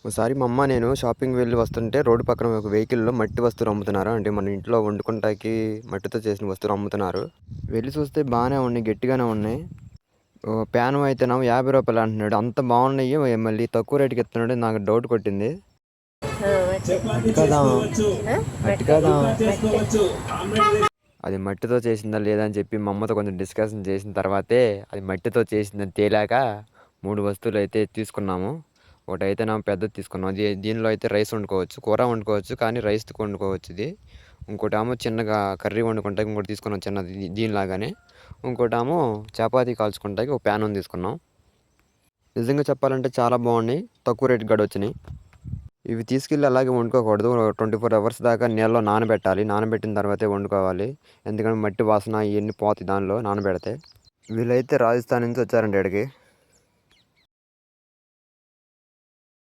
ఒకసారి మా అమ్మ నేను షాపింగ్ వెళ్ళి వస్తుంటే రోడ్డు పక్కన ఒక వెహికల్‌లో మట్టి వస్తువులు అమ్ముతున్నారు. అంటే మన ఇంట్లో వండుకుంటాకి మట్టితో చేసిన వస్తువులు అమ్ముతున్నారు. వెళ్లి చూస్తే బానే ఉన్నాయి. గట్టిగానే ఉన్నాయి. ప్యాను అయితేనేమో రూ. 50 అంటున్నాడు. అంత బాగున్నాయి. మళ్ళీ తక్కువ రేటుకి ఇస్తున్నాడు. నాకు డౌట్ కొట్టింది. మట్టి కదా మట్టి కదా అది మట్టితో చేసిందా లేదా అని చెప్పి మా అమ్మతో కొంచెం డిస్కషన్ చేసిన తర్వాతే అది మట్టితో చేసిందని తేలాక 3 వస్తువులు అయితే తీసుకున్నాము. ఒకటైతే పెద్దది తీసుకున్నాం. దీనిలో అయితే రైస్ వండుకోవచ్చు, కూర వండుకోవచ్చు, కానీ రైస్‌తో వండుకోవచ్చు ఇది. ఇంకోటేమో చిన్నగా కర్రీ వండుకుంటాకి ఇంకోటి తీసుకున్నాం చిన్నది దీనిలాగానే. ఇంకోటేమో చపాతీ కాల్చుకుంటాకి ఒక ప్యాన్ తీసుకున్నాం. నిజంగా చెప్పాలంటే చాలా బాగున్నాయి. తక్కువ రేటుకి కూడా వచ్చినాయి. ఇవి తీసుకెళ్ళి అలాగే వండుకోకూడదు. 24 అవర్స్ దాకా నీళ్ళలో నానబెట్టాలి. నానబెట్టిన తర్వాతే వండుకోవాలి. ఎందుకంటే మట్టి వాసన ఇవన్నీ పోతాయి దానిలో నానబెడితే. వీళ్ళైతే రాజస్థాన్ నుంచి వచ్చారండి ఈడకి.